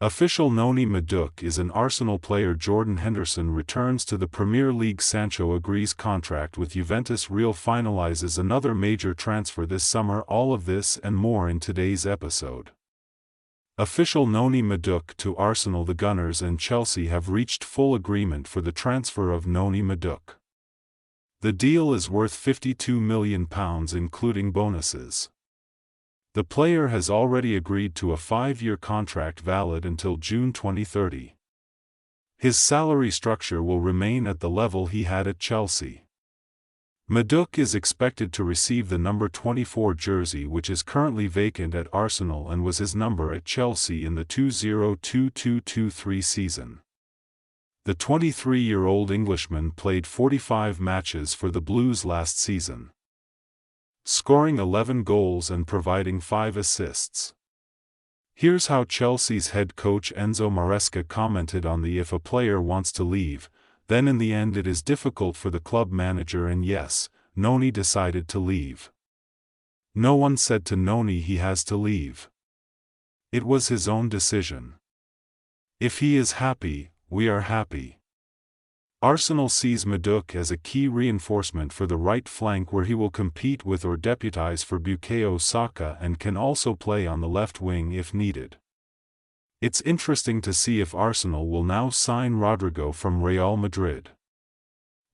Official Noni Madueke is an Arsenal player. Jordan Henderson returns to the Premier League. Sancho agrees contract with Juventus. Real finalizes another major transfer this summer. All of this and more in today's episode. Official Noni Madueke to Arsenal. The Gunners and Chelsea have reached full agreement for the transfer of Noni Madueke. The deal is worth £52 million including bonuses. The player has already agreed to a 5-year contract valid until June 2030. His salary structure will remain at the level he had at Chelsea. Madueke is expected to receive the number 24 jersey, which is currently vacant at Arsenal and was his number at Chelsea in the 2022-23 season. The 23-year-old Englishman played 45 matches for the Blues last season, scoring 11 goals and providing 5 assists. Here's how Chelsea's head coach Enzo Maresca commented on the if a player wants to leave, then in the end it is difficult for the club manager, and yes, Noni decided to leave. No one said to Noni he has to leave. It was his own decision. If he is happy, we are happy. Arsenal sees Madueke as a key reinforcement for the right flank, where he will compete with or deputise for Bukayo Saka and can also play on the left wing if needed. It's interesting to see if Arsenal will now sign Rodrigo from Real Madrid.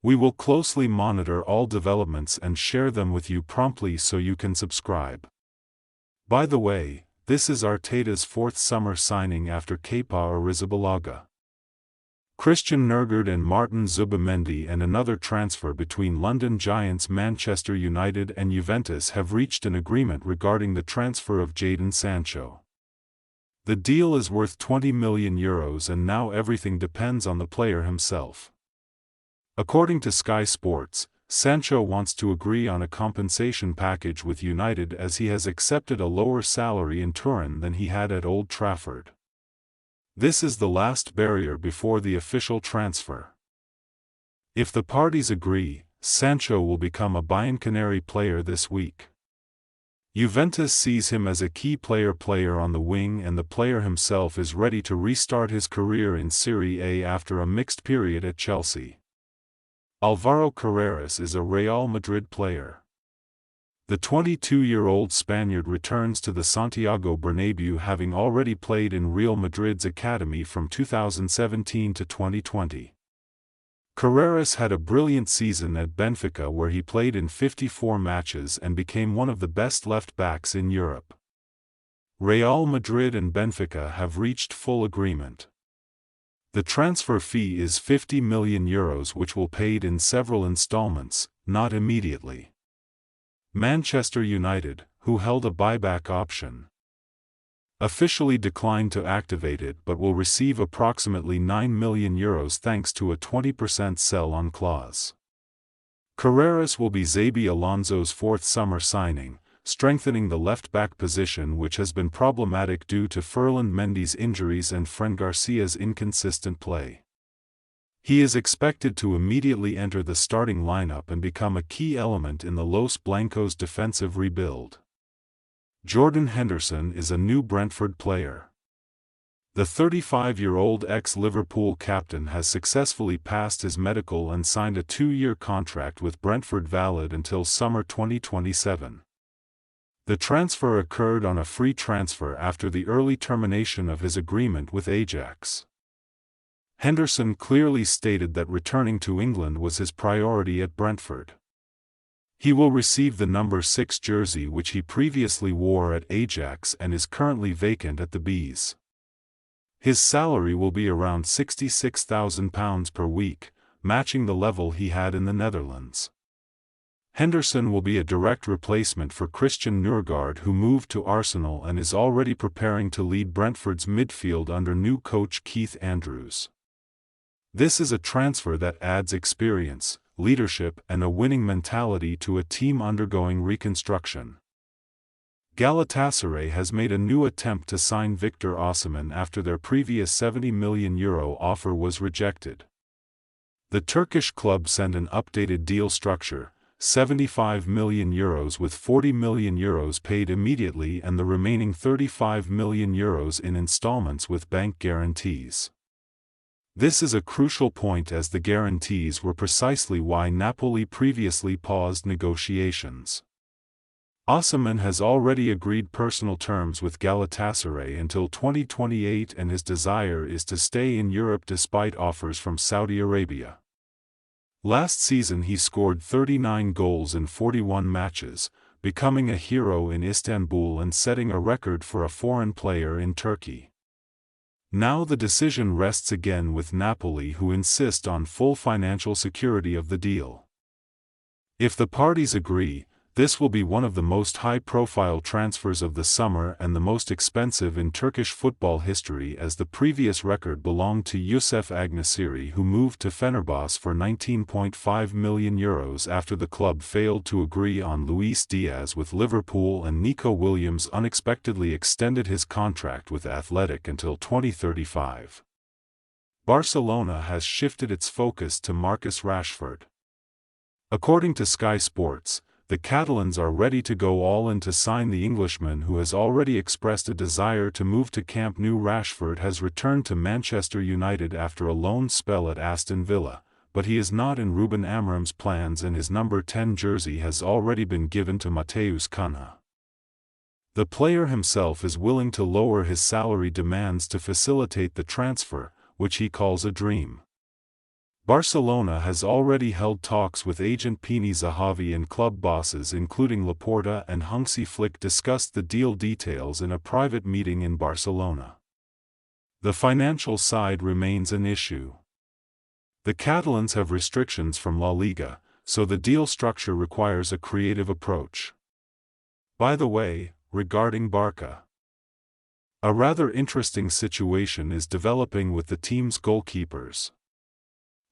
We will closely monitor all developments and share them with you promptly so you can subscribe. By the way, this is Arteta's 4th summer signing after Kepa Arrizabalaga, Christian Nurgard and Martin Zubimendi. And another transfer between London Giants, Manchester United and Juventus have reached an agreement regarding the transfer of Jadon Sancho. The deal is worth €20 million and now everything depends on the player himself. According to Sky Sports, Sancho wants to agree on a compensation package with United as he has accepted a lower salary in Turin than he had at Old Trafford. This is the last barrier before the official transfer. If the parties agree, Sancho will become a bianconeri player this week. Juventus sees him as a key player on the wing, and the player himself is ready to restart his career in Serie A after a mixed period at Chelsea. Alvaro Carreras is a Real Madrid player. The 22-year-old Spaniard returns to the Santiago Bernabéu, having already played in Real Madrid's academy from 2017 to 2020. Carreras had a brilliant season at Benfica, where he played in 54 matches and became one of the best left-backs in Europe. Real Madrid and Benfica have reached full agreement. The transfer fee is €50 million, which will be paid in several installments, not immediately. Manchester United, who held a buyback option, officially declined to activate it but will receive approximately €9 million thanks to a 20% sell-on clause. Carreras will be Xabi Alonso's 4th summer signing, strengthening the left-back position, which has been problematic due to Ferland Mendy's injuries and Fran Garcia's inconsistent play. He is expected to immediately enter the starting lineup and become a key element in the Los Blancos' defensive rebuild. Jordan Henderson is a new Brentford player. The 35-year-old ex-Liverpool captain has successfully passed his medical and signed a 2-year contract with Brentford valid until summer 2027. The transfer occurred on a free transfer after the early termination of his agreement with Ajax. Henderson clearly stated that returning to England was his priority at Brentford. He will receive the number 6 jersey, which he previously wore at Ajax and is currently vacant at the Bees. His salary will be around £66,000 per week, matching the level he had in the Netherlands. Henderson will be a direct replacement for Christian Nurgard, who moved to Arsenal and is already preparing to lead Brentford's midfield under new coach Keith Andrews. This is a transfer that adds experience, leadership and a winning mentality to a team undergoing reconstruction. Galatasaray has made a new attempt to sign Victor Osimhen after their previous €70 million offer was rejected. The Turkish club sent an updated deal structure, €75 million with €40 million paid immediately and the remaining €35 million in installments with bank guarantees. This is a crucial point as the guarantees were precisely why Napoli previously paused negotiations. Osimhen has already agreed personal terms with Galatasaray until 2028 and his desire is to stay in Europe despite offers from Saudi Arabia. Last season he scored 39 goals in 41 matches, becoming a hero in Istanbul and setting a record for a foreign player in Turkey. Now the decision rests again with Napoli, who insist on full financial security of the deal. If the parties agree, this will be one of the most high-profile transfers of the summer and the most expensive in Turkish football history, as the previous record belonged to Yusuf Agnesiri, who moved to Fenerbahçe for €19.5 million after the club failed to agree on Luis Diaz with Liverpool, and Nico Williams unexpectedly extended his contract with Athletic until 2035. Barcelona has shifted its focus to Marcus Rashford. According to Sky Sports, the Catalans are ready to go all in to sign the Englishman, who has already expressed a desire to move to Camp Nou. Rashford has returned to Manchester United after a loan spell at Aston Villa, but he is not in Ruben Amorim's plans and his number 10 jersey has already been given to Matheus Cunha. The player himself is willing to lower his salary demands to facilitate the transfer, which he calls a dream. Barcelona has already held talks with agent Pini Zahavi, and club bosses including Laporta and Hansi Flick discussed the deal details in a private meeting in Barcelona. The financial side remains an issue. The Catalans have restrictions from La Liga, so the deal structure requires a creative approach. By the way, regarding Barca, a rather interesting situation is developing with the team's goalkeepers.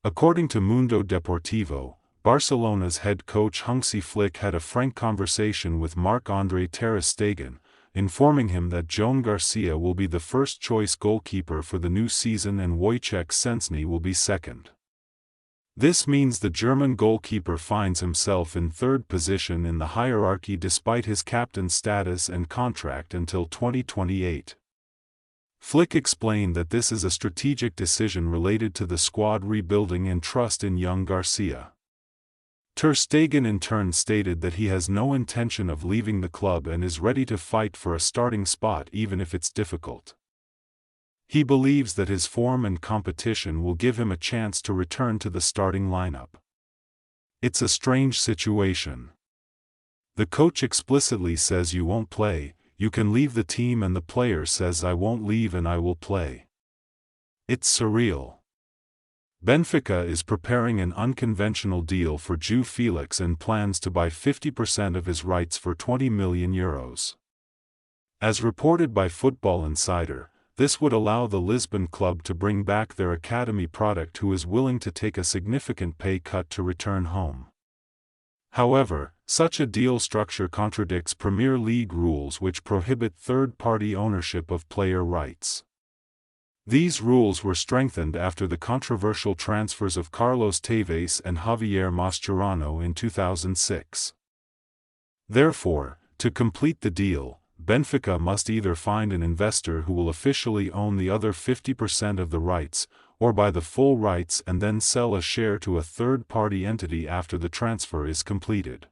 According to Mundo Deportivo, Barcelona's head coach Hansi Flick had a frank conversation with Marc-André ter Stegen, informing him that Joan Garcia will be the first-choice goalkeeper for the new season and Wojciech Szczęsny will be second. This means the German goalkeeper finds himself in third position in the hierarchy despite his captain status and contract until 2028. Flick explained that this is a strategic decision related to the squad rebuilding and trust in young Garcia. Ter Stegen in turn stated that he has no intention of leaving the club and is ready to fight for a starting spot even if it's difficult. He believes that his form and competition will give him a chance to return to the starting lineup. It's a strange situation. The coach explicitly says you won't play, you can leave the team, and the player says I won't leave and I will play. It's surreal. Benfica is preparing an unconventional deal for João Felix and plans to buy 50% of his rights for €20 million. As reported by Football Insider, this would allow the Lisbon club to bring back their academy product who is willing to take a significant pay cut to return home. However, such a deal structure contradicts Premier League rules which prohibit third-party ownership of player rights. These rules were strengthened after the controversial transfers of Carlos Tevez and Javier Mascherano in 2006. Therefore, to complete the deal, Benfica must either find an investor who will officially own the other 50% of the rights, or buy the full rights and then sell a share to a third-party entity after the transfer is completed.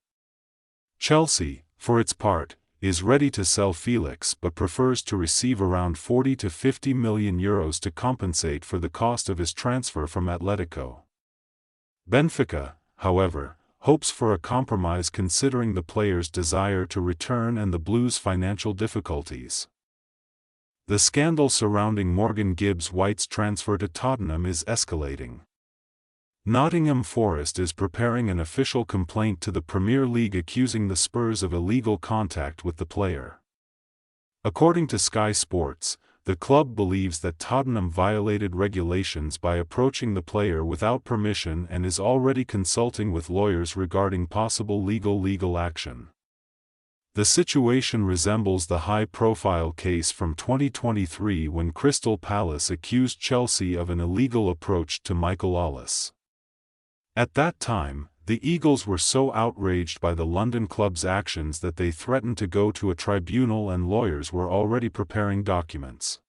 Chelsea, for its part, is ready to sell Felix but prefers to receive around €40 to €50 million to compensate for the cost of his transfer from Atletico. Benfica, however, hopes for a compromise considering the player's desire to return and the Blues' financial difficulties. The scandal surrounding Morgan Gibbs-White's transfer to Tottenham is escalating. Nottingham Forest is preparing an official complaint to the Premier League accusing the Spurs of illegal contact with the player. According to Sky Sports, the club believes that Tottenham violated regulations by approaching the player without permission and is already consulting with lawyers regarding possible legal action. The situation resembles the high-profile case from 2023 when Crystal Palace accused Chelsea of an illegal approach to Michael Ollis. At that time, the Eagles were so outraged by the London club's actions that they threatened to go to a tribunal, and lawyers were already preparing documents.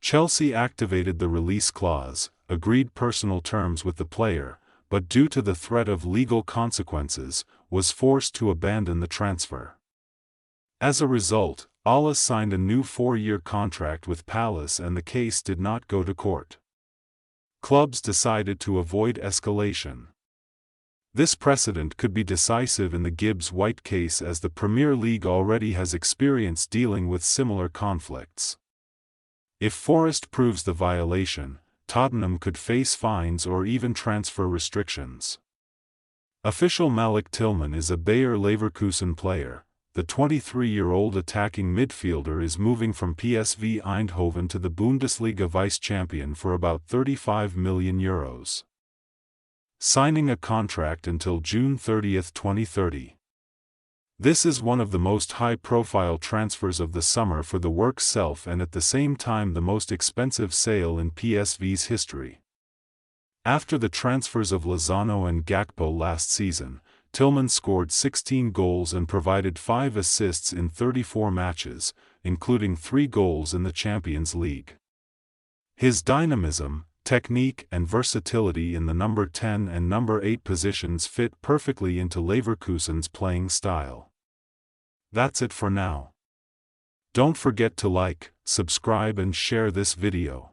Chelsea activated the release clause, agreed personal terms with the player, but due to the threat of legal consequences, was forced to abandon the transfer. As a result, Aulas signed a new 4-year contract with Palace and the case did not go to court. Clubs decided to avoid escalation. This precedent could be decisive in the Gibbs-White case, as the Premier League already has experience dealing with similar conflicts. If Forest proves the violation, Tottenham could face fines or even transfer restrictions. Official Malik Tillman is a Bayer Leverkusen player. The 23-year-old attacking midfielder is moving from PSV Eindhoven to the Bundesliga vice-champion for about €35 million. Signing a contract until June 30, 2030. This is one of the most high-profile transfers of the summer for the work's self, and at the same time the most expensive sale in PSV's history. After the transfers of Lozano and Gakpo last season, Tillman scored 16 goals and provided 5 assists in 34 matches, including 3 goals in the Champions League. His dynamism, technique and versatility in the number 10 and number 8 positions fit perfectly into Leverkusen's playing style. That's it for now. Don't forget to like, subscribe and share this video.